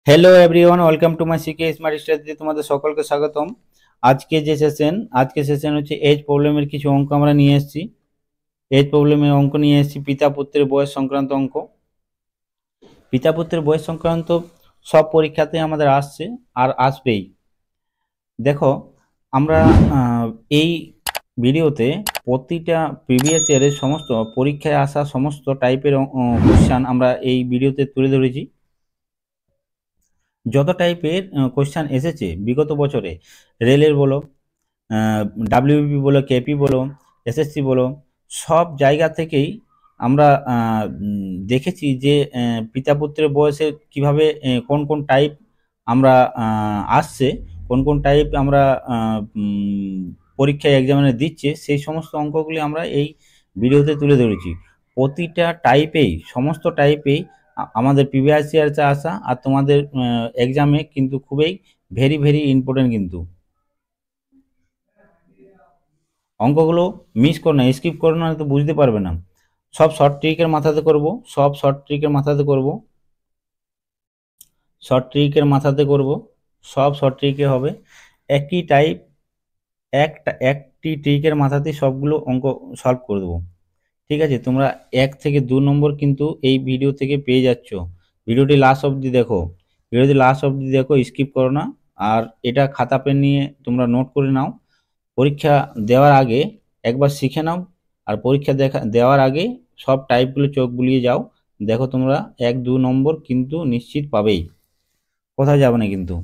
Hello everyone, welcome to my CK smart স্টাডিতে তোমাদের সকলকে স্বাগতম। আজকে সেশন হচ্ছে এজ প্রবলেমের কিছু অঙ্ক আমরা নিয়ে এসেছি। এজ প্রবলেমের অঙ্ক নিয়ে এসেছি, পিতা পুত্রের বয়স সংক্রান্ত অঙ্ক। পিতা পুত্রের বয়স সংক্রান্ত সব পরীক্ষাতে আমাদের আসছে আর আসবেই। দেখো, আমরা এই ভিডিওতে প্রতিটা প্রিভিয়াস ইয়ারের সমস্ত পরীক্ষায় আসা সমস্ত টাইপের কোশ্চান আমরা এই ভিডিওতে তুলে ধরেছি। যত টাইপের কোশ্চান এসেছে বিগত বছরে, রেলের বলো, ডাব্লিউবি বলো, কেপি বলো, এসএসসি বলো, সব জায়গা থেকেই আমরা দেখেছি যে পিতা পুত্রের বয়সে কিভাবে কোন কোন টাইপ আমরা আসছে, কোন কোন টাইপ আমরা পরীক্ষায় এক্সামিনে দিচ্ছে, সেই সমস্ত অঙ্কগুলি আমরা এই ভিডিওতে তুলে ধরেছি। প্রতিটা টাইপেই, সমস্ত টাইপেই আমাদের প্রিভিয়াস ইয়ার্সে আসা আর তোমাদের এক্সামে কিন্তু খুবই ভেরি ভেরি ইম্পর্টেন্ট। কিন্তু অঙ্কগুলো মিস করো না, স্কিপ করো না, তো বুঝতে পারবে না। সব শর্ট ট্রিকের মাথাতে করব, সব শর্ট ট্রিকের মাথাতে করব, শর্ট ট্রিকের মাথাতে করব, সব শর্ট ট্রিকে হবে। একই টাইপ, একটি ট্রিকের মাথাতেই সবগুলো অঙ্ক সলভ করে দেবো। ঠিক আছে, তোমরা 1 থেকে 2 নম্বর কিন্তু এই ভিডিও থেকে পেয়ে যাচ্ছ। ভিডিওটি লাস্ট অবধি দেখো, ভিডিওটি লাস্ট অবধি দেখো, স্কিপ করো না। আর এটা খাতা পেন নিয়ে তোমরা নোট করে নাও। পরীক্ষা দেওয়ার আগে একবার শিখে নাও, আর পরীক্ষা দেওয়ার আগে সব টাইপগুলো চোখ বুলিয়ে যাও। দেখো, তোমরা 1-2 নম্বর কিন্তু নিশ্চিত পাবেই, কোথায় যাবে না কিন্তু।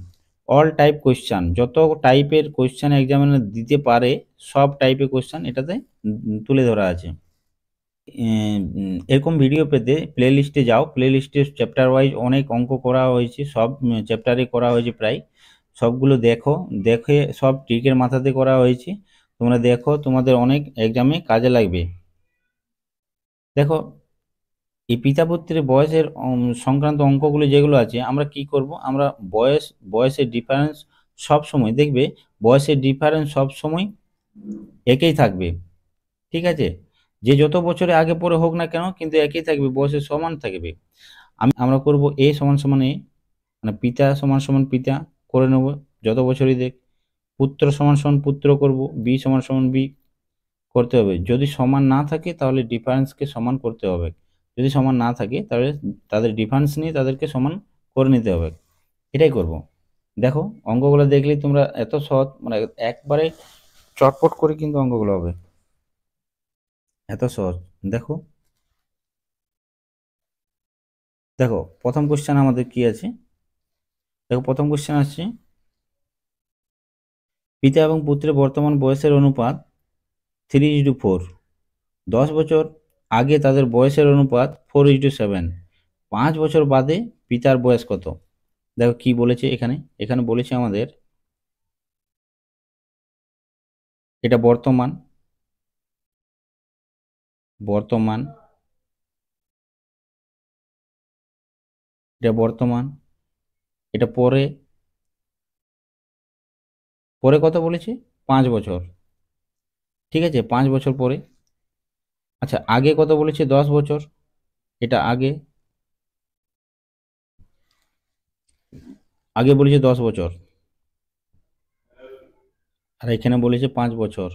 অল টাইপ কোশ্চান, যত টাইপের কোশ্চান এক্সামিনার দিতে পারে সব টাইপের কোশ্চান এটাতে তুলে ধরা আছে। এরকম ভিডিও পেতে প্লে লিস্টে যাও, প্লে লিস্টে চ্যাপ্টার ওয়াইজ অনেক অঙ্ক করা হয়েছে, সব চ্যাপ্টারে করা হয়েছে প্রায়। সবগুলো দেখো, দেখে সব ট্রিকের মাথাতে করা হয়েছে। তোমরা দেখো, তোমাদের অনেক এক্সামে কাজে লাগবে। দেখো, এই পিতা পুত্রের বয়সের সংক্রান্ত অঙ্কগুলো যেগুলো আছে, আমরা কি করব, আমরা বয়সের ডিফারেন্স সব সময় দেখবে, বয়সের ডিফারেন্স সব সময় একই থাকবে। ঠিক আছে, যে যত বছরে আগে পরে হোক না কেন কিন্তু একই থাকবে, বয়সের সমান থাকবে। আমরা করব এ সমান সমান এ, মানে পিতা সমান সমান পিতা করে নেব যত বছরই দেখ। পুত্র সমান সমান পুত্র করব, বি সমান সমান বি করতে হবে। যদি সমান না থাকে তাহলে ডিফারেন্সকে সমান করতে হবে, যদি সমান না থাকে তাহলে তাদের ডিফারেন্স নিয়ে তাদেরকে সমান করে নিতে হবে। এটাই করব। দেখো, অঙ্কগুলো দেখলেই তোমরা এত সহজ, মানে একবারে চটপট করে কিন্তু অঙ্কগুলো হবে, এত সহজ। দেখো, দেখো প্রথম কোশ্চেন আমাদের কি আছে। দেখো, প্রথম কোশ্চেন আসছে, পিতা এবং পুত্রের বর্তমান বয়সের অনুপাত 3:4। 10 বছর আগে তাদের বয়সের অনুপাত 4:7। 5 বছর বাদে পিতার বয়স কত? দেখো কি বলেছে এখানে, এখানে বলেছে আমাদের এটা বর্তমান, বর্তমান, এটা বর্তমান, এটা পরে, পরে কত বলেছে? 5 বছর। ঠিক আছে, 5 বছর পরে। আচ্ছা, আগে কত বলেছে? 10 বছর, এটা আগে, আগে বলেছে 10 বছর, আর এখানে বলেছে 5 বছর।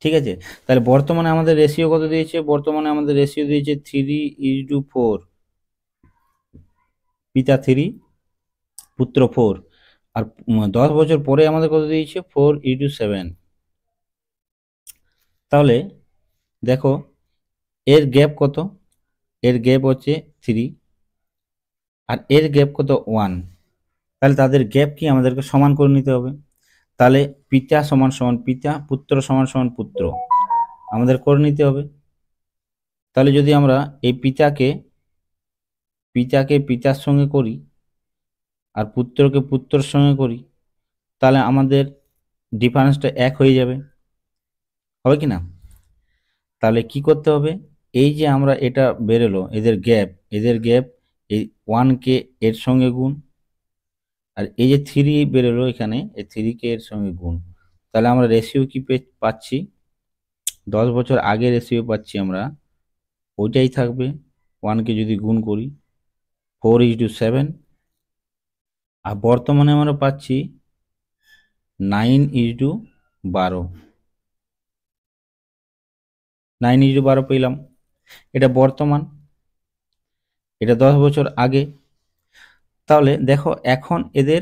ঠিক আছে, তাহলে বর্তমানে আমাদের রেশিও কত দিয়েছে? বর্তমানে আমাদের রেশিও দিয়েছে 3:4। পিতা 3, পুত্র 4। আর 10 বছর পরে আমাদের কত দিয়েছে? 4:7। তাহলে দেখো, এর গ্যাপ কত? এর গ্যাপ হচ্ছে 3, আর এর গ্যাপ কত? 1। তাহলে তাদের গ্যাপ কি আমাদেরকে সমান করে নিতে হবে। তাহলে পিতা সমান সমান পিতা, পুত্র সমান সমান পুত্র আমাদের করে নিতে হবে। তাহলে যদি আমরা এই পিতাকে পিতার সঙ্গে করি আর পুত্রকে পুত্রের সঙ্গে করি, তাহলে আমাদের ডিফারেন্সটা 1 হয়ে যাবে, হবে কি না? তাহলে কি করতে হবে, এই যে আমরা এটা বেরোলো এদের গ্যাপ এই 1কে এর সঙ্গে গুণ, আর এই যে 3 বেরোলো এখানে, এই 3কে এর সঙ্গে গুণ। তাহলে আমরা রেশিও কি পাচ্ছি? 10 বছর আগে রেশিও পাচ্ছি আমরা, ওইটাই থাকবে। 1কে যদি গুণ করি 4:7, আর বর্তমানে আমরা পাচ্ছি 9:12, 9:12 পেলাম। এটা বর্তমান, এটা 10 বছর আগে। তাহলে দেখো এখন এদের,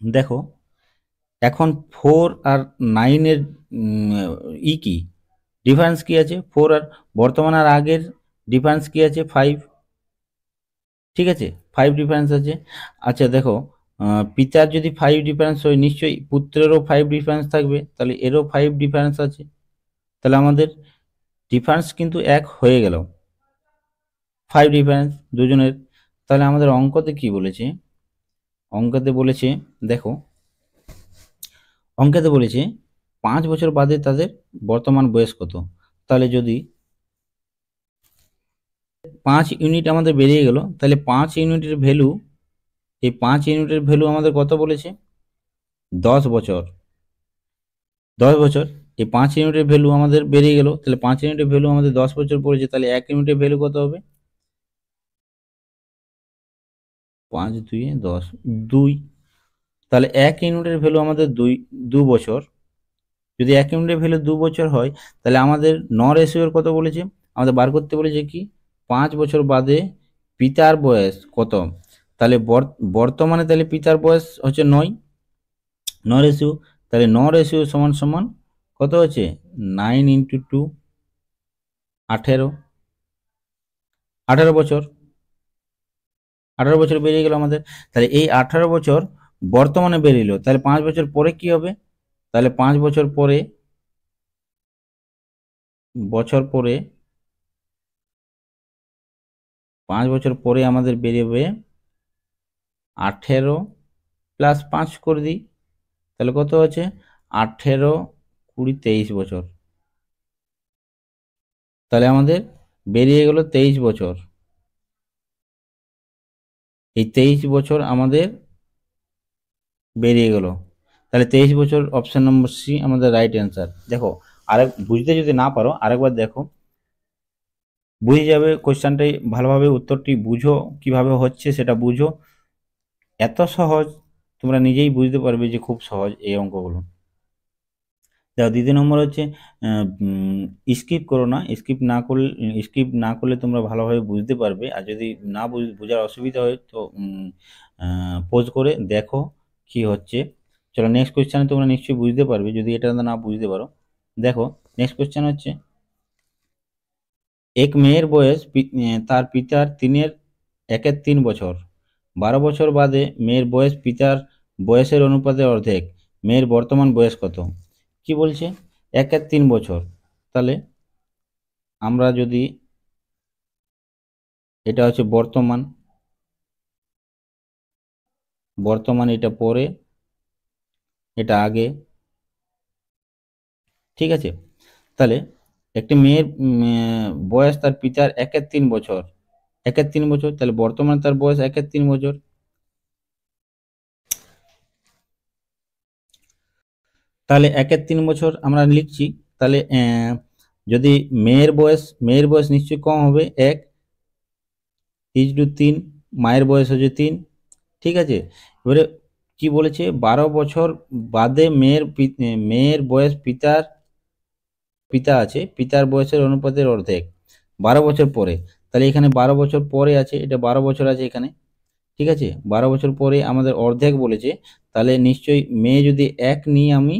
দেখো এখন 4 আর 9-এর কি ডিফারেন্স কি আছে, 4 আর বর্তমান আর আগের ডিফারেন্স কি আছে, 5। ঠিক আছে, 5 ডিফারেন্স আছে। আচ্ছা দেখো, পিতার যদি 5 ডিফারেন্স হয়, নিশ্চয়ই পুত্রেরও 5 ডিফারেন্স থাকবে, তাহলে এরও 5 ডিফারেন্স আছে। তাহলে আমাদের ডিফারেন্স কিন্তু এক হয়ে গেল, 5 ডিফারেন্স দুজনের। তাহলে আমাদের অঙ্কতে কি বলেছে, অঙ্কতে বলেছে, দেখো অঙ্কতে বলেছে 5 বছর বাদে তাদের বর্তমান বয়স কত। তাহলে যদি 5 ইউনিট আমাদের বেরিয়ে গেল, তাহলে 5 ইউনিটের ভ্যালু, এই 5 ইউনিটের ভ্যালু আমাদের কত বলেছে, 10 বছর। 10 বছর, এই 5 ইউনিটের ভ্যালু আমাদের বেরিয়ে গেল, তাহলে 5 ইউনিটের ভ্যালু আমাদের 10 বছর পড়েছে, তাহলে 1 ইউনিটের ভ্যালু কত হবে, 5×2 = 10, 2। তাহলে 1 ইউনিটের ভ্যালু আমাদের 2 বছর। যদি 1 ইউনিটের ভ্যালু 2 বছর হয়, তাহলে আমাদের রেশিওর কত বলেছে, আমাদের বার করতে বলেছে কি, 5 বছর বাদে পিতার বয়স কত। তাহলে বর্তমানে তাহলে পিতার বয়স হচ্ছে 9 রেশিও, তাহলে 9 রেশিও সমান সমান কত হচ্ছে, 9 × 2, 18, 18 বছর। 18 বছর বেরিয়ে গেল আমাদের। তাহলে এই 18 বছর বর্তমানে বেরিয়ে, তাহলে 5 বছর পরে কি হবে, তাহলে 5 বছর পরে, বছর পরে 5 বছর পরে আমাদের বেরিয়ে 18 প্লাস 5 করে দিই, তাহলে কত হচ্ছে, 18, 20, 23 বছর। তাহলে আমাদের বেরিয়ে গেল 23 বছর। এই 23 বছর আমাদের বেরিয়ে গেল। তাহলে 23 বছর, অপশন নম্বর সি আমাদের রাইট অ্যান্সার। দেখো আরেক বুঝতে যদি না পারো আরেকবার দেখো, বুঝে যাবে কোশ্চেনটাই ভালোভাবে, উত্তরটি বুঝো কিভাবে হচ্ছে সেটা বুঝো। এত সহজ, তোমরা নিজেই বুঝতে পারবে যে খুব সহজ এই অঙ্কগুলো। দেখো দ্বিতীয় নম্বর হচ্ছে, স্কিপ করো না, স্কিপ না করলে তোমরা ভালোভাবে বুঝতে পারবে, আর যদি না বোঝার অসুবিধা হয় তো পজ করে দেখো কি হচ্ছে। চলো নেক্সট কোয়েশ্চেনে তোমরা নিশ্চয়ই বুঝতে পারবে যদি এটা না বুঝতে পারো। দেখো নেক্সট কোয়েশ্চেন হচ্ছে, এক মেয়ের বয়স তার পিতার 1/3 বছর, 12 বছর বাদে মেয়ের বয়স পিতার বয়সের অনুপাতে অর্ধেক, মেয়ের বর্তমান বয়স কত। কি বলছে, 1/3 বছর। তাহলে আমরা যদি, এটা হচ্ছে বর্তমান, বর্তমান এটা পরে, এটা আগে। ঠিক আছে, তাহলে একটি মেয়ের বয়স তার পিতার 1/3 বছর, 1/3 বছর, তাহলে বর্তমানে তার বয়স 1/3 বছর। তাহলে 1/3 বছর আমরা লিখছি। তাহলে যদি মেয়ের বয়স নিশ্চয়ই কম হবে, 1:3, মায়ের বয়স হচ্ছে 3। ঠিক আছে, এবারে কি বলেছে, 12 বছর বাদে মেয়ের বয়স পিতা আছে, পিতার বয়সের অনুপাতের অর্ধেক 12 বছর পরে। তাহলে এখানে 12 বছর পরে আছে, এটা 12 বছর আছে এখানে। ঠিক আছে, 12 বছর পরে আমাদের অর্ধেক বলেছে, তাহলে নিশ্চয়ই মেয়ে যদি 1 নিই আমি,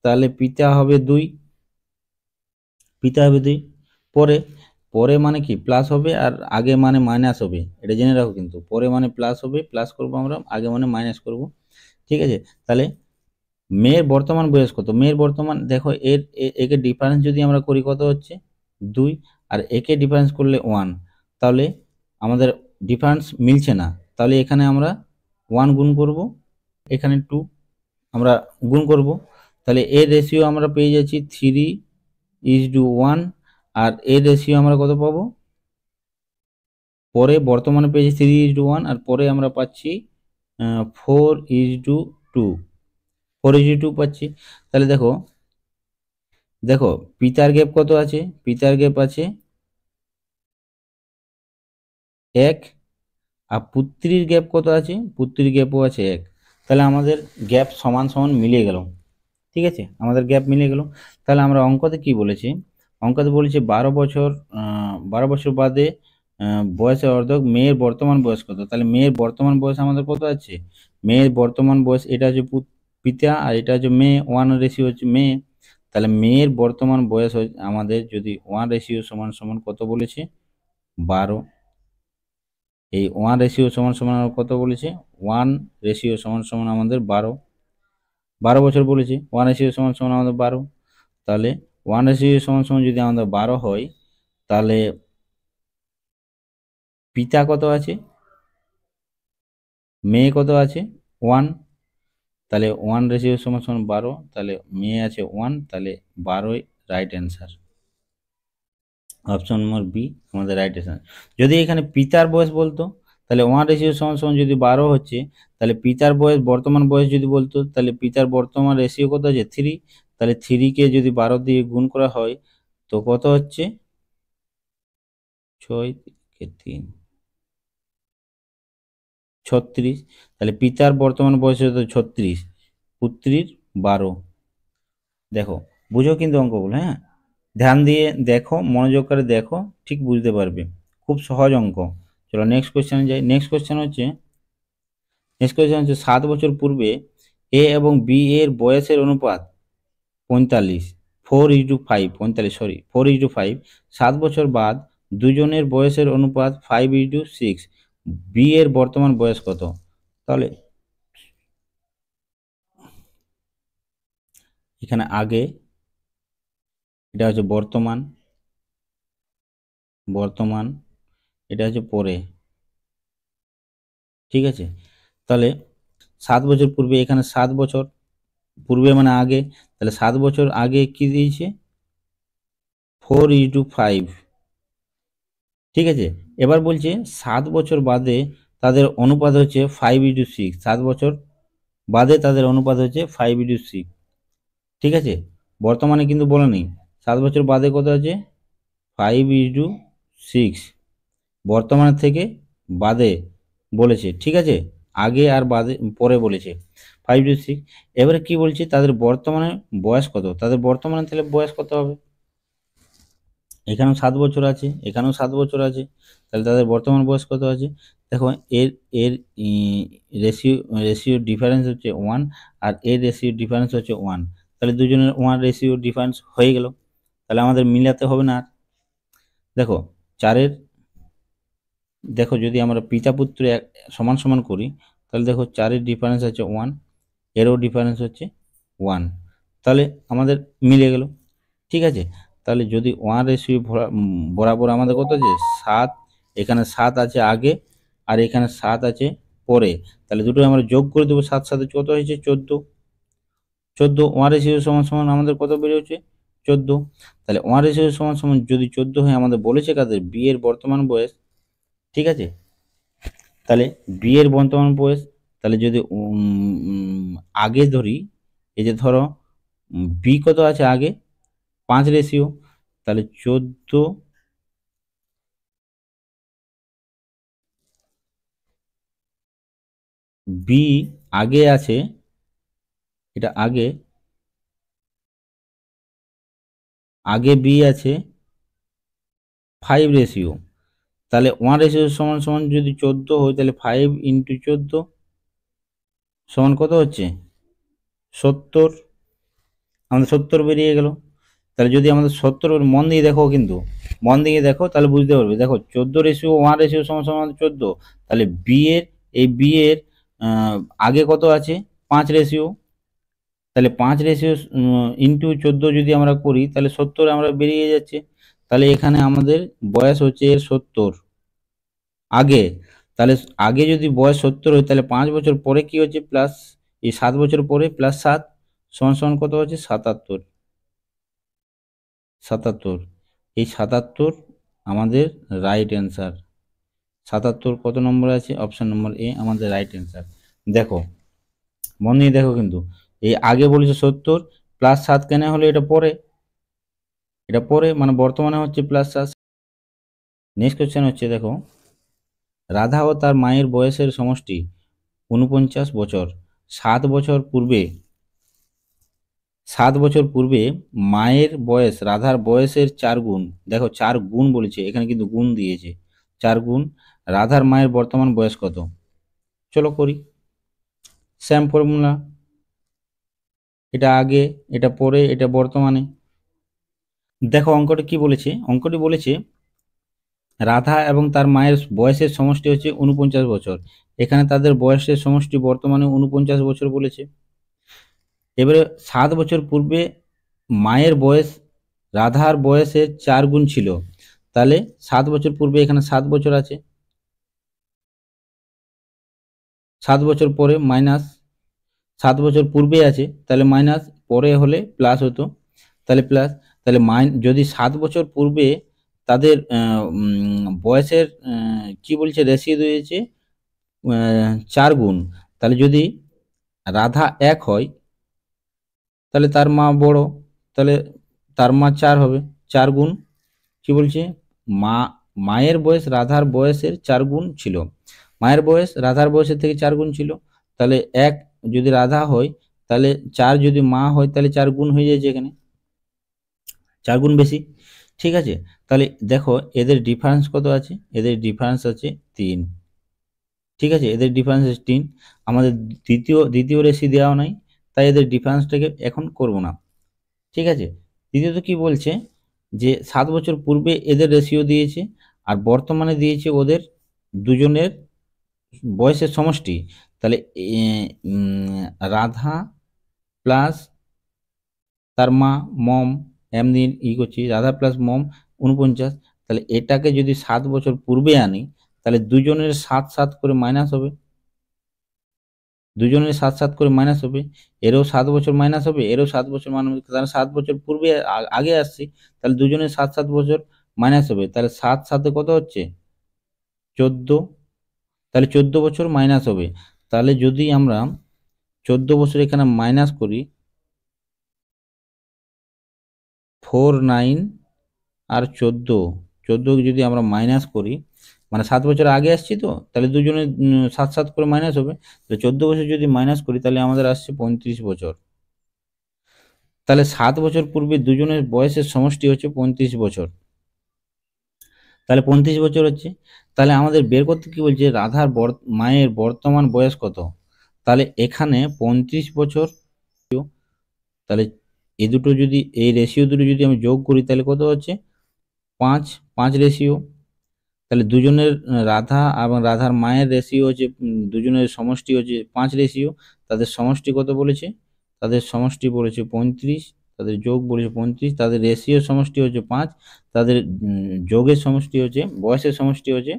তাহলে পিতা হবে 2, পিতা হবে 2। পরে, পরে মানে কি প্লাস হবে, আর আগে মানে মাইনাস হবে, এটা জেনে রাখো কিন্তু, পরে মানে প্লাস হবে, প্লাস করব আমরা, আগে মানে মাইনাস করব। ঠিক আছে, তাহলে মেয়ের বর্তমান বয়স কত, মেয়ের বর্তমান, দেখো একে ডিফারেন্স যদি আমরা করি কত হচ্ছে, 2, আর একে ডিফারেন্স করলে 1, তাহলে আমাদের ডিফারেন্স মিলছে না, তাহলে এখানে আমরা 1 গুণ করব, এখানে 2 আমরা গুণ করব, তাহলে এর রেশিও আমরা পেয়ে যাচ্ছি 3:1, আর এর রেশিও আমরা কত পাবো, পরে বর্তমানে পেয়েছি 3:1, আর পরে আমরা পাচ্ছি 4:2, 4:2 পাচ্ছি। তাহলে দেখো, দেখো পিতার গ্যাপ কত আছে, পিতার গ্যাপ আছে এক, আর পুত্রীর গ্যাপ কত আছে? পুত্রীর গ্যাপও আছে এক। তাহলে আমাদের গ্যাপ সমান সমান মিলে গেল। ঠিক আছে, আমাদের গ্যাপ মিলে গেল। তাহলে আমরা অঙ্কতে কি বলেছি? অঙ্কতে বলেছি 12 বছর, 12 বছর বাদে বয়সের অর্ধেক মেয়ের বর্তমান বয়স কত? তাহলে মেয়ের বর্তমান বয়স আমাদের কত আছে? মেয়ের বর্তমান বয়স এটা হচ্ছে পিতা, আর এটা হচ্ছে মেয়ে, 1 রেশিও হচ্ছে মেয়ে। তাহলে মেয়ের বর্তমান বয়স আমাদের যদি 1 রেশিও সমান সমান কত বলেছে? 12। এই 1 রেশিও সমান সমান কত বলেছে? 1 রেশিও সমান সমান আমাদের 12। 12 বছর বলেছে, 1 রেশিও সমান সমান আমাদের 12। তাহলে 1 রেশিও সমান সমান যদি আমাদের 12 হয়, তাহলে পিতা কত আছে? মেয়ে কত আছে? 1। তাহলে 1 রেশিও সমান সমান 12, তাহলে মেয়ে আছে 1, তাহলে 12ই right answer. Option number B আমাদের রাইট অ্যান্সার। যদি এখানে পিতার বয়স বলতো, তাহলে 1 রেশিও সমান সমান যদি 12 হচ্ছে, তাহলে পিতার বয়স বর্তমান বয়স যদি বলতো, তাহলে পিতার বর্তমান রেশিও কত আছে? 3। তাহলে 3কে যদি 12 দিয়ে গুণ করা হয় তো কত হচ্ছে? 6 × 3 36। তাহলে পিতার বর্তমান বয়স হতো 36, পুত্রীর 12। দেখো, বুঝো কিন্তু অঙ্কগুলো, হ্যাঁ, ধ্যান দিয়ে দেখো, মনোযোগ করে দেখো, ঠিক বুঝতে পারবে। খুব সহজ অঙ্ক। চলো নেক্সট কোয়েশ্চেনে যাই। নেক্সট কোয়েশ্চেন হচ্ছে 7 বছর পূর্বে এ এবং বি এর বয়সের অনুপাত 45, 4:5, 45 সরি 4:5। 7 বছর বাদ দুজনের বয়সের অনুপাত 5:6, বি এর বর্তমান বয়স কত? তাহলে এখানে আগে, এটা হচ্ছে বর্তমান, বর্তমান, এটা হচ্ছে পরে। ঠিক আছে, তাহলে 7 বছর পূর্বে, এখানে 7 বছর পূর্বে মানে আগে, তাহলে 7 বছর আগে কি দিয়েছে? 4:5। ঠিক আছে, এবার বলছে 7 বছর বাদে তাদের অনুপাত হচ্ছে 5:6। 7 বছর বাদে তাদের অনুপাত হচ্ছে 5:6। ঠিক আছে, বর্তমানে কিন্তু বলে নেই। 7 বছর বাদে কত আছে? 5:6। বর্তমানের থেকে বাদে বলেছে, ঠিক আছে, আগে আর বাদে পরে বলেছে 5:6। এবারে কি বলছে? তাদের বর্তমানে বয়স কত? তাদের বর্তমানে তাহলে বয়স কত হবে? এখানেও 7 বছর আছে, এখানেও 7 বছর আছে, তাহলে তাদের বর্তমান বয়স কত আছে? দেখো, এর এর রেশিও রেশিও ডিফারেন্স হচ্ছে 1, আর এর রেশিও ডিফারেন্স হচ্ছে 1। তাহলে দুজনের 1 রেশিও ডিফারেন্স হয়ে গেল। তাহলে আমাদের মিলাতে হবে না আর। দেখো, চারের, দেখো যদি আমরা পিতা পুত্র সমান সমান করি, তাহলে দেখো 4-এর ডিফারেন্স হচ্ছে 1, এরও ডিফারেন্স হচ্ছে 1। তাহলে আমাদের মিলে গেল। ঠিক আছে, তাহলে যদি 1 রেশিও বরাবর আমাদের কত আছে? 7। এখানে 7 আছে আগে, আর এখানে 7 আছে পরে। তাহলে দুটো আমরা যোগ করে দেবো, 7 সাথে কত হয়েছে? 14। 14, 1 রেশিও সমান সমান আমাদের কত বেরিয়েছে? 14। তাহলে 1 রেশিও সমান সমান যদি 14 হয়, আমাদের বলেছে কাদের? বি এর বর্তমান বয়স। ঠিক আছে, তাহলে বি এর বর্তমান বয়স, তাহলে যদি আগে ধরি, এই যে ধরো বি কত আছে আগে? 5 রেশিও, তাহলে 14, বি আগে আছে, এটা আগে, আগে বি আছে 5 রেশিও। তাহলে 1 রেশিও সমান সমান যদি 14 হয়, তাহলে 5 × 14 সমান কত হচ্ছে? 70। আমাদের 70 বেরিয়ে গেল। তাহলে যদি আমাদের 70, মন দিয়ে দেখো কিন্তু, মন দিয়ে দেখো, তাহলে বুঝতে পারবে। দেখো 14 রেশিও 1 রেশিও সমান সমান 14। তাহলে বি এর, এই বি এর আগে কত আছে? 5 রেশিও। তাহলে 5 রেশিও ইন্টু 14 যদি আমরা করি, তাহলে 70 আমরা বেরিয়ে যাচ্ছে। তাহলে এখানে আমাদের বয়স হচ্ছে এর 70 আগে। তাহলে আগে যদি বয়স 70 হয়, তাহলে 5 বছর পরে কি হচ্ছে? প্লাস, এই 7 বছর পরে প্লাস 7 সমান সমান কত হচ্ছে? 77। 77, এই 77 আমাদের রাইট অ্যান্সার। 77 কত নম্বর আছে? অপশন নম্বর এ আমাদের রাইট অ্যান্সার। দেখো, মন দিয়ে দেখো কিন্তু, এই আগে বলেছে 70 প্লাস 7 কেন হলো? এটা পরে, এটা পরে মানে বর্তমানে হচ্ছে প্লাস 7। নেক্সট কোয়েশ্চেন হচ্ছে, দেখো রাধা ও তার মায়ের বয়সের সমষ্টি ৪৯ বছর। ৭ বছর পূর্বে ৭ বছর পূর্বে মায়ের বয়স রাধার বয়সের 4 গুণ, দেখো 4 গুণ বলেছে এখানে, কিন্তু গুণ দিয়েছে, 4 গুণ রাধার মায়ের বর্তমান বয়স কত? চলো করি, সেম ফর্মুলা, এটা আগে, এটা পরে, এটা বর্তমানে। দেখো অঙ্কটা কি বলেছে, অঙ্কটি বলেছে রাধা এবং তার মায়ের বয়সের সমষ্টি হচ্ছে 49 বছর। এখানে তাদের বয়সের সমষ্টি বর্তমানে 49 বছর বলেছে। এবারে 7 বছর পূর্বে মায়ের বয়স রাধার বয়সের 4 গুণ ছিল, তাহলে 7 বছর পূর্বে এখানে 7 বছর আছে, 7 বছর পরে মাইনাস, 7 বছর পূর্বে আছে তাহলে মাইনাস, পরে হলে প্লাস হতো, তাহলে প্লাস, তাহলে যদি 7 বছর পূর্বে তাদের বয়সের কি বলছে রেশিও দিয়েছে 4 গুণ, তাহলে যদি রাধা 1 হয় তাহলে তার মা বড়, তাহলে তার মা 4 হবে, 4 গুণ কি বলছে, মা মায়ের বয়স রাধার বয়সের 4 গুণ ছিল, মায়ের বয়স রাধার বয়সের থেকে 4 গুণ ছিল, তাহলে 1 যদি রাধা হয় তাহলে 4 যদি মা হয় তাহলে 4 গুণ হয়ে যাচ্ছে, এখানে 4 গুণ বেশি। ঠিক আছে, তাহলে দেখো এদের ডিফারেন্স কত আছে, এদের ডিফারেন্স আছে 3। ঠিক আছে, এদের ডিফারেন্স আছে 3। আমাদের দ্বিতীয় রেসি দেওয়া নাই, তাই এদের ডিফারেন্সটাকে এখন করব না। ঠিক আছে, দ্বিতীয়ত কি বলছে যে 7 বছর পূর্বে এদের রেশিও দিয়েছে, আর বর্তমানে দিয়েছে ওদের দুজনের বয়সের সমষ্টি, তাহলে রাধা প্লাস তার মা মম, এমনি করছি, রাধা প্লাস মম 49, তাহলে এটাকে যদি 7 বছর পূর্বে আনি তাহলে দুজনের 7 7 করে মাইনাস হবে, দুজনের 7 7 করে মাইনাস হবে, এরও 7 বছর মাইনাস হবে, এরও 7 বছর মাইনাস হবে, তাহলে 7 বছর পূর্বে আগে আসছি, তাহলে দুজনের 7 7 বছর মাইনাস হবে, তাহলে 7 7 কত হচ্ছে 14, তাহলে 14 বছর মাইনাস হবে। তাহলে যদি আমরা 14 বছর এখানে মাইনাস করি, 4 9 আর 14 যদি আমরা মাইনাস করি, মানে 7 বছর আগে আসছি তো, তাহলে দুজনে 7 7 করে মাইনাস হবে, তাহলে 14 বছর যদি মাইনাস করি তাহলে আমাদের আসছে 35 বছর। তাহলে 7 বছর পূর্বে দুজনের বয়সের সমষ্টি হচ্ছে 35 বছর, তাহলে 35 বছর হচ্ছে। তাহলে আমাদের বের করতে কি বলছে, রাধার মায়ের বর্তমান বয়স কত, তাহলে এখানে 35 বছর, তাহলে এই দুটো যদি এই রেশিও দুটো যদি আমি যোগ করি তাহলে কত হচ্ছে 5 5 রেশিও, তাহলে দুজনের রাধা এবং রাধার মায়ের রেশিও হচ্ছে দুজনের সমষ্টি হচ্ছে 5 রেশিও, তাদের সমষ্টি কত বলেছে, তাদের সমষ্টি বলেছে 35, তাদের যোগ বলেছে 35, তাদের রেশিও সমষ্টি হচ্ছে 5, তাদের যোগের সমষ্টি হচ্ছে বয়সের সমষ্টি হচ্ছে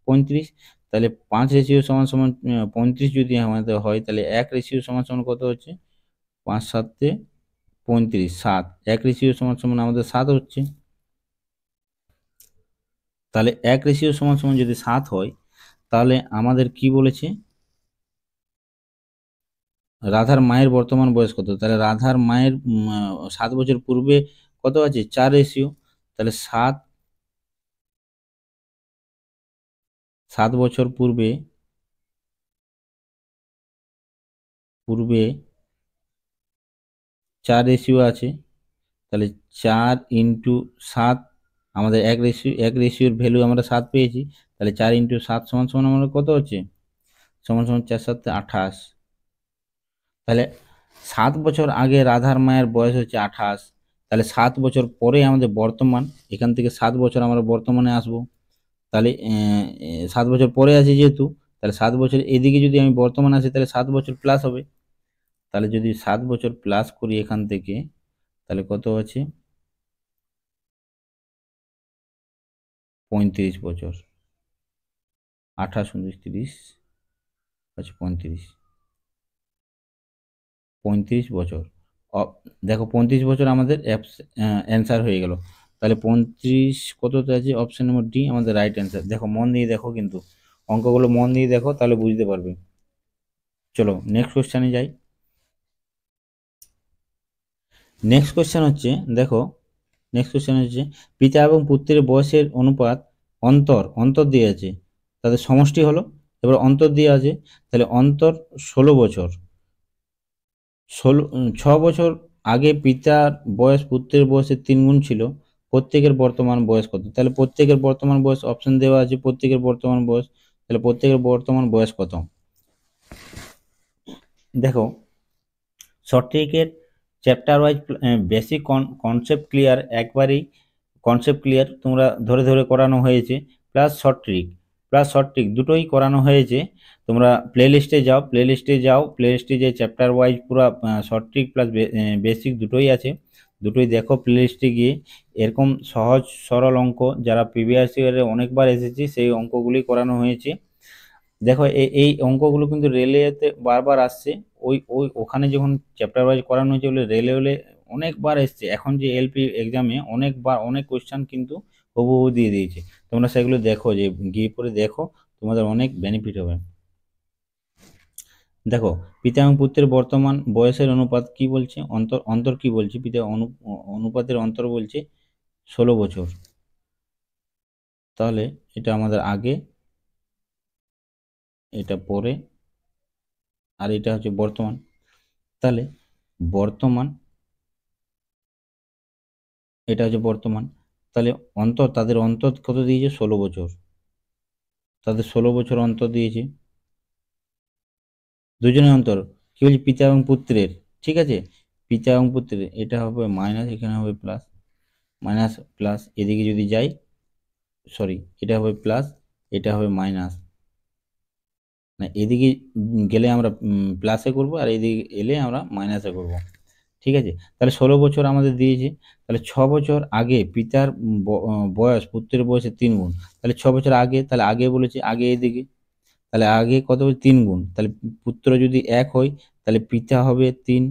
35, তাহলে 5 রেশিও সমান সমান 35 যদি আমাদের হয় তাহলে 1 রেশিও সমান সমান কত হচ্ছে 5 7 35, 7, 1 রেশিও সমান সমান আমাদের 7 হচ্ছে, তাহলে 1 রেশিও সমান সমান যদি 7 হয় তাহলে আমাদের কি বলেছে, রাধার মায়ের বর্তমান বয়স কত, তাহলে রাধার মায়ের 7 বছর পূর্বে কত আছে 4 রেশিও, তাহলে 7 বছর পূর্বে পূর্বে 4 রেশিও আছে, তাহলে 4 ইন্টু 7, আমাদের এক রেশিওর ভ্যালু আমরা 7 পেয়েছি, তাহলে 4 ইন্টু 7 সমান সমান আমাদের কত হচ্ছে, সমান সমান 4 7 28, তাহলে 7 বছর আগে রাধার মায়ের বয়স হচ্ছে 28, তাহলে 7 বছর পরে আমাদের বর্তমান, এখান থেকে 7 বছর আমরা বর্তমানে আসবো, তাহলে 7 বছর পরে আছে যেহেতু, তাহলে 7 বছর এদিকে যদি আমি বর্তমানে আসি তাহলে 7 বছর প্লাস হবে, তাহলে যদি 7 বছর প্লাস করি এখান থেকে তাহলে কত আছে 35 বছর, 28 29 30 আচ্ছা 35 বছর। দেখো 35 বছর আমাদের অ্যান্সার হয়ে গেল, তাহলে 35 কততে আছে, অপশন নম্বর ডি আমাদের রাইট অ্যান্সার। দেখো মন দিয়ে দেখো, কিন্তু অঙ্কগুলো মন দিয়ে দেখো তাহলে বুঝতে পারবে। চলো নেক্সট কোশ্চেনে যাই। নেক্সট কোশ্চেন হচ্ছে, দেখো নেক্সট কোশ্চেন হচ্ছে পিতা এবং পুত্রের বয়সের অনুপাত অন্তর দিয়ে আছে, তাদের সমষ্টি হলো। এবার অন্তর দিয়ে আছে, তাহলে অন্তর 16 বছর। 6 বছর আগে পিতার বয়স পুত্রের বয়সের 3 গুণ ছিল, প্রত্যেকের বর্তমান বয়স কত? তাহলে প্রত্যেকের বর্তমান বয়স অপশন দেওয়া আছে, প্রত্যেকের বর্তমান বয়স, তাহলে প্রত্যেকের বর্তমান বয়স কত? দেখো সঠিকের chapter wise basic concept clear, একবারেই কনসেপ্ট ক্লিয়ার তোমরা ধরে ধরে করানো হয়েছে, প্লাস শর্ট ট্রিক দুটোই করানো হয়েছে। তোমরা প্লে লিস্টে যাও, প্লে লিস্টে যে চ্যাপ্টার ওয়াইজ পুরো শর্ট ট্রিক প্লাস বেসিক দুটোই আছে, দুটোই দেখো প্লে লিস্টে গিয়ে। এরকম সহজ সরল অঙ্ক যারা প্রিভিয়াস ইয়ারে অনেকবার এসেছে সেই অঙ্কগুলি করানো হয়েছে। দেখো এই অঙ্কগুলো কিন্তু রেলওয়েতে বারবার আসছে, ওখানে যখন চ্যাপ্টার ওয়াইজ করানো হয়েছে বলে রেলওয়ে অনেকবার এসছে। এখন যে এলপি এক্সামে অনেকবার অনেক কোশ্চেন কিন্তু হুবহু দিয়ে দিয়েছে, তোমরা সেগুলো দেখো, যে গিয়ে পরে দেখো, তোমাদের অনেক বেনিফিট হবে। দেখো পিতা এবং পুত্রের বর্তমান বয়সের অনুপাত কি বলছে, অন্তর অন্তর কি বলছে, পিতা অনুপাতের অন্তর বলছে 16 বছর। তাহলে এটা আমাদের আগে, এটা পরে, আর এটা হচ্ছে বর্তমান। তাহলে বর্তমান, এটা হচ্ছে বর্তমান, তাহলে অন্তর, তাদের অন্তর কত দিয়েছে? 16 বছর, তাদের 16 বছর অন্তর দিয়েছে। দুজনের অন্তর কি বলছি, পিতা এবং পুত্রের, ঠিক আছে, পিতা এবং পুত্রের, এটা হবে মাইনাস, এখানে হবে প্লাস, মাইনাস প্লাস, এদিকে যদি যাই, সরি এটা হবে প্লাস, এটা হবে মাইনাস, না এদিকে গেলে আমরা প্লাসে করব, আর এদিকে এলে আমরা মাইনাসে করব, ঠিক আছে। তাহলে 16 বছর আমাদের দিয়েছে, তাহলে 6 বছর আগে পিতার বয়স পুত্রের বয়সের 3 গুণ, তাহলে 6 বছর আগে, তাহলে আগে বলেছে আগে এদিকে, তাহলে আগে কত হবে? 3 গুণ, তাহলে পুত্র যদি 1 হয় তাহলে পিতা হবে 3,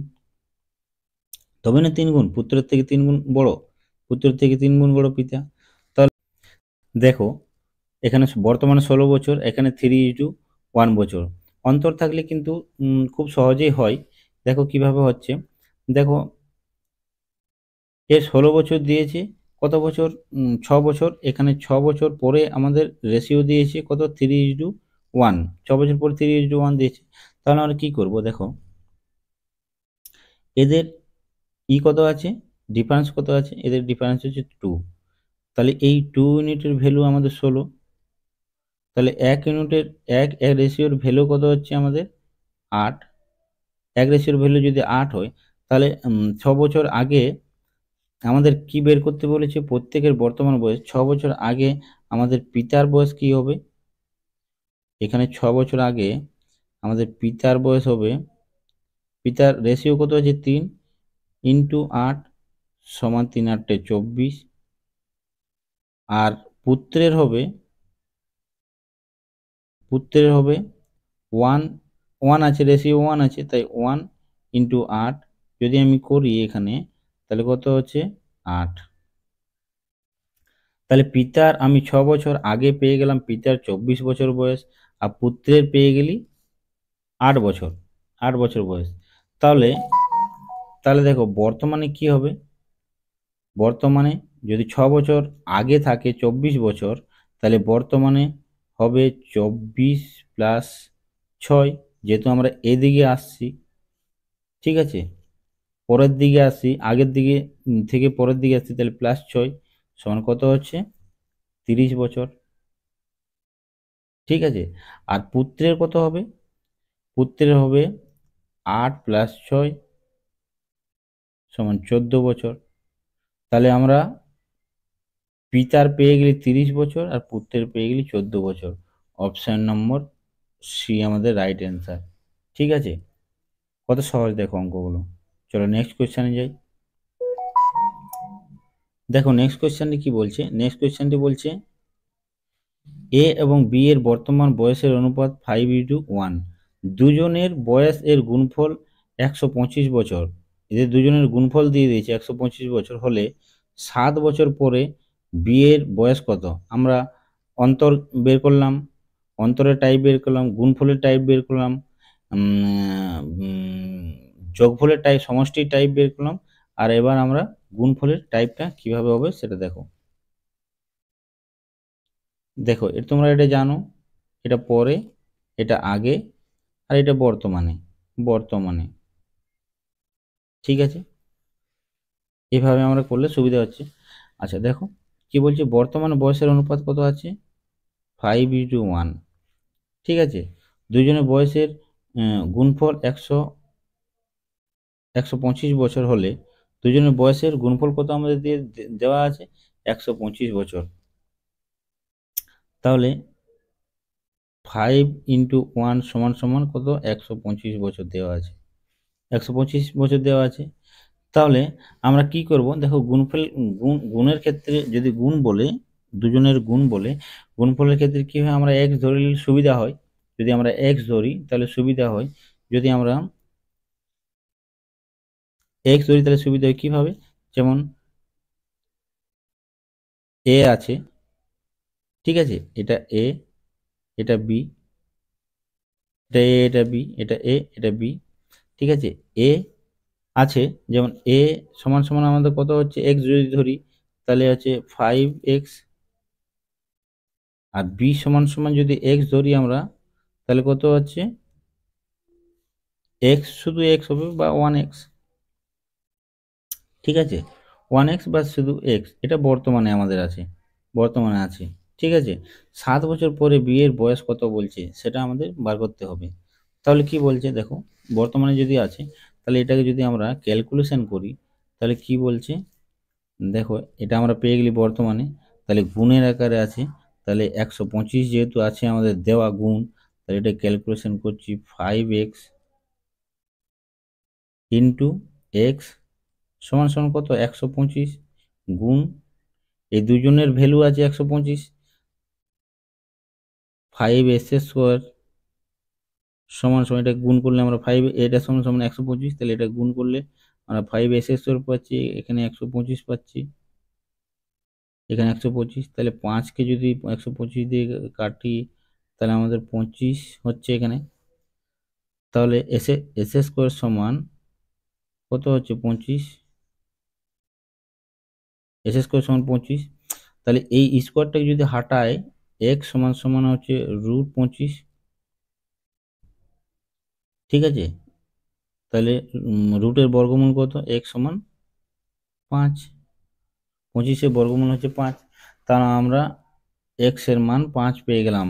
তবে না 3 গুণ, পুত্রের থেকে 3 গুণ বড়, পুত্রের থেকে 3 গুণ বড় পিতা। তাহলে দেখো এখানে বর্তমানে 16 বছর, এখানে 3:1 বছর, অন্তর থাকলে কিন্তু খুব সহজেই হয়। দেখো কিভাবে হচ্ছে, দেখো এর 16 বছর দিয়েছে, কত বছর? 6 বছর, এখানে 6 বছর পরে আমাদের রেশিও দিয়েছে কত? 3:1, 6 বছর পরে 3:1 দিয়েছে। তাহলে আমরা কি করব, দেখো এদের কত আছে, ডিফারেন্স কত আছে, এদের ডিফারেন্স হচ্ছে 2, তাহলে এই 2 ইউনিটের ভ্যালু আমাদের 16, তাহলে 1 ইউনিটের এক রেশিওর ভ্যালু কত হচ্ছে আমাদের? 8, এক রেশিওর ভ্যালু যদি 8 হয়, তাহলে 6 বছর আগে আমাদের কি বের করতে বলেছে? প্রত্যেকের বর্তমান বয়স। 6 বছর আগে আমাদের পিতার বয়স কি হবে? এখানে 6 বছর আগে আমাদের পিতার বয়স হবে, পিতার রেশিও কত আছে? 3 ইন্টু 8 সমান 3 × 8 = 24, আর পুত্রের হবে, পুত্রের হবে 1, 1 আছে, রেশিও 1 আছে, তাই 1 ইন্টু 8 যদি আমি করি এখানে, তাহলে কত হচ্ছে? 8। তাহলে পিতার আমি 6 বছর আগে পেয়ে গেলাম পিতার 24 বছর বয়স, আর পুত্রের পেয়ে গেলি 8 বছর, 8 বছর বয়স। তাহলে তাহলে দেখো বর্তমানে কি হবে, বর্তমানে যদি 6 বছর আগে থাকে 24 বছর, তাহলে বর্তমানে হবে 24 + 6, যেহেতু আমরা এদিকে আসছি, ঠিক আছে, পরের দিকে আসি, আগের দিকে থেকে পরের দিকে আসছি, তাহলে +6 সমান কত হচ্ছে? 30 বছর, ঠিক আছে। আর পুত্রের কত হবে? পুত্রের হবে 8 + 6 সমান 14 বছর। তাহলে আমরা পিতার পেয়ে গেলি 30 বছর, আর পুত্রের পেয়ে গেলি 14 বছর। অপশন নম্বর সি আমাদের রাইট অ্যান্সার, ঠিক আছে। কত সহজ দেখো অঙ্কগুলো। চলো নেক্সট কোয়েশ্চেনে যাই। দেখো নেক্সট কোয়েশ্চেনটি কি বলছে, নেক্সট কোয়েশ্চেনটি বলছে এ এবং বি এর বর্তমান বয়সের অনুপাত 5:1, দুজনের বয়স এর গুণফল 125 বছর, এদের দুজনের গুণফল দিয়ে দিয়েছে 125 বছর হলে 7 বছর পরে বি এর বয়স কত? আমরা অন্তর বের করলাম, অন্তরের টাইপ বের করলাম, গুণফলের টাইপ বের করলাম, যোগফলের টাইপ, সমষ্টির টাইপ বের করলাম, আর এবার আমরা গুণফলের টাইপটা কিভাবে হবে সেটা দেখো। দেখো তোমরা এটা জানো, এটা পরে, এটা আগে, আর এটা বর্তমানে। বর্তমানে, ঠিক আছে, এভাবে আমরা করলে সুবিধা হচ্ছে। আচ্ছা দেখো কি বলছে, বর্তমানে বয়সের অনুপাত কত আছে, 5:1। ঠিক আছে, দুজনের বয়সের গুণফল 125 বছর হলে দুজনের বয়সের গুণফল কত আমাদের দিয়ে দেওয়া আছে, 125 বছর। তাহলে 5 × 1 সমান সমান কত, 125 বছর দেওয়া আছে, 125 বছর দেওয়া আছে। তাহলে আমরা কি করব, দেখো গুণফল, গুণের ক্ষেত্রে যদি গুণ বলে, দুজনের গুণ বলে, গুণফলের ক্ষেত্রে কি হয়, আমরা এক্স ধরে নিলে সুবিধা হয়। যদি আমরা এক্স ধরি তাহলে সুবিধা হয়, যদি আমরা এক্স ধরি তাহলে সুবিধা হয় কিভাবে, যেমন এ আছে, ঠিক আছে, এটা এ, এটা বি, এটা এ, এটা বি, এটা এ, এটা বি, ঠিক আছে। এ আছে, যেমন এ সমান সমান আমাদের কত হচ্ছে, এক্স যদি ধরি তাহলে হচ্ছে 5x, আর বি সমান সমান যদি এক্স ধরি আমরা তাহলে কত হচ্ছে, এক্স শুধু এক্স হবে বা 1x, ঠিক আছে, 1x বা শুধু এক্স, এটা বর্তমানে আমাদের আছে, বর্তমানে আছে, ঠিক আছে। 7 বছর পরে বিয়ের বয়স কত বলছে সেটা আমাদের বার করতে হবে। তাহলে কি বলছে দেখো, বর্তমানে যদি আছে তাহলে এটাকে যদি আমরা ক্যালকুলেশন করি তাহলে কি বলছে, দেখো এটা আমরা পেয়ে গেলি বর্তমানে, তাহলে গুণের আকারে আছে, তাহলে 125 যেহেতু আছে আমাদের দেওয়া গুণ, তাহলে এটা ক্যালকুলেশন করছি 5x ইন্টু এক্স সমান সমান কত, 125 গুণ, এই দুজনের ভ্যালু আছে 125, 5s² সমান সমান, এটা গুণ করলে আমরা 5, এটা সমান সমান 125, তাহলে এটা গুণ করলে আমরা 5s² পাচ্ছি, এখানে 125 পাচ্ছি, এখানে 125, তাহলে 5কে যদি 125 দিয়ে কাটি তাহলে আমাদের 25 হচ্ছে এখানে, তাহলে s² সমান কত হচ্ছে 25, s² সমান 25, তাহলে এই স্কোয়ারটাকে যদি হাটায় x সমান সমান হচ্ছে √25, ঠিক আছে, তাহলে রুটের বর্গমূল কত, x সমান 5, 25-এর বর্গমূল হচ্ছে 5, তাহলে আমরা x এর মান 5 পেয়ে গেলাম।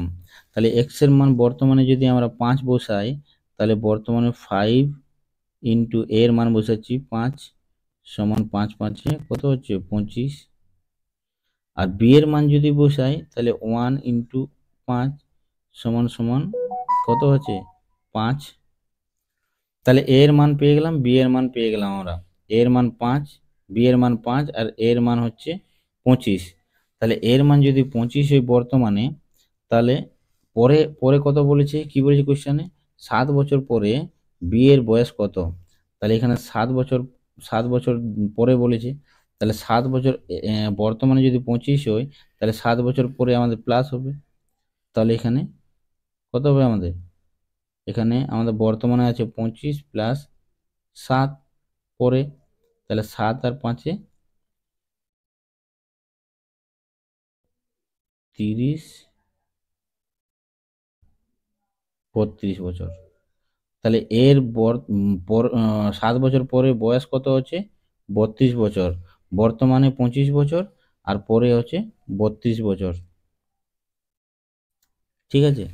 তাহলে x এর মান বর্তমানে যদি আমরা 5 বসাই তাহলে বর্তমানে 5 ইন্টু এর মান বসাচ্ছি 5 সমান 5 5-এ কত হচ্ছে 25, আর বি এর মান যদি বসাই তাহলে 1 ইন্টু 5 সমান সমান কত হচ্ছে 5, তাহলে এ এর মান পেয়ে গেলাম, বি এর মান পেয়ে গেলাম আমরা, এ এর মান 5, বি এর মান 5, আর এর মান হচ্ছে 25, তাহলে এর মান যদি 25 হয় বর্তমানে, তাহলে পরে পরে কত বলেছে, কি বলেছে কোশ্চেনে, 7 বছর পরে বি এর বয়স কত, তাহলে এখানে 7 বছর, 7 বছর পরে বলেছে, তাহলে 7 বছর, বর্তমানে যদি 25 হয় তাহলে 7 বছর পরে আমাদের প্লাস হবে, তাহলে এখানে কত হবে আমাদের, এখানে আমাদের বর্তমানে আছে 25 প্লাস 7 পরে, তাহলে 7 আর 5-এ 30, 32 বছর, তাহলে এর 7 বছর পরে বয়স কত হচ্ছে, 32 বছর, বর্তমানে 25 বছর, আর পরে হচ্ছে 32 বছর, ঠিক আছে,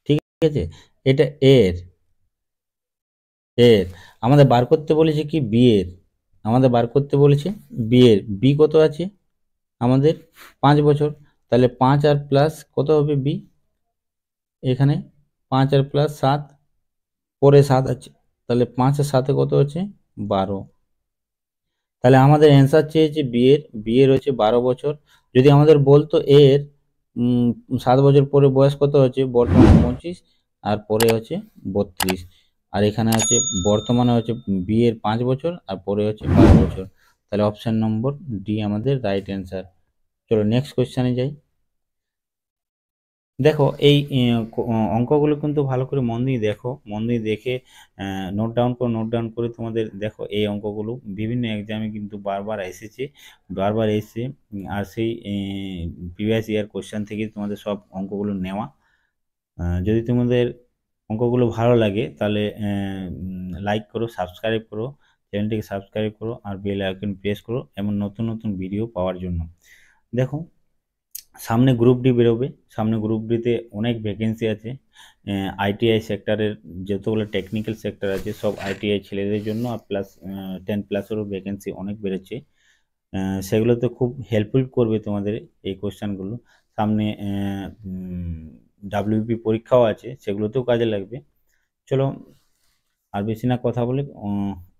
ঠিক আছে। এটা এর, এর আমাদের বার করতে বলেছে কি, বি এর, আমাদের বার করতে বলেছে বি এর, বি কত আছে আমাদের 5 বছর, তাহলে 5 আর প্লাস কত হবে বি, এখানে 5 আর প্লাস 7, পরে 7 আছে, তাহলে 5 আর 7-এ কত হচ্ছে 12, তাহলে আমাদের অ্যান্সার চেয়েছে বি এর হচ্ছে 12 বছর। যদি আমাদের বলতো এর 7 বছর পরে বয়স কত হচ্ছে, বর্তমানে 25 আর পরে হচ্ছে 32, আর এখানে হচ্ছে বর্তমানে হচ্ছে বি এর 5 বছর আর পরে হচ্ছে 12 বছর, তাহলে অপশন নম্বর ডি আমাদের রাইট অ্যান্সার। চলো নেক্সট কোয়েশ্চেনে যাই। দেখো এই অঙ্কগুলো কিন্তু ভালো করে মন দিয়ে দেখো, মন দিয়ে দেখে নোট ডাউন করে তোমাদের দেখো এই অঙ্কগুলো বিভিন্ন এক্সামে কিন্তু বারবার এসেছে, বারবার এসে আর সেই প্রিভিয়াস ইয়ার কোশ্চেন থেকে তোমাদের সব অঙ্কগুলো নেওয়া। যদি তোমাদের অঙ্কগুলো ভালো লাগে তাহলে লাইক করো, সাবস্ক্রাইব করো, চ্যানেলটিকে সাবস্ক্রাইব করো আর বেল আইকন প্রেস করো এমন নতুন নতুন ভিডিও পাওয়ার জন্য। দেখো সামনে গ্রুপ ডি বেরোবে, সামনে গ্রুপ ডিতে অনেক ভ্যাকেন্সি আছে। আইটিআই সেক্টরের যতগুলো টেকনিক্যাল সেক্টর আছে সব আইটিআই ছেলেদের জন্য, আর প্লাস 10+এরও ভ্যাকেন্সি অনেক বেড়েছে। সেগুলোতে খুব হেল্পফুল করবে তোমাদের এই কোশ্চেনগুলো। সামনে ডাব্লিউপি পরীক্ষাও আছে, সেগুলোতেও কাজে লাগবে। চলো আর বেশি না কথা বলে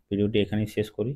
ভিডিওটি এখানেই শেষ করি।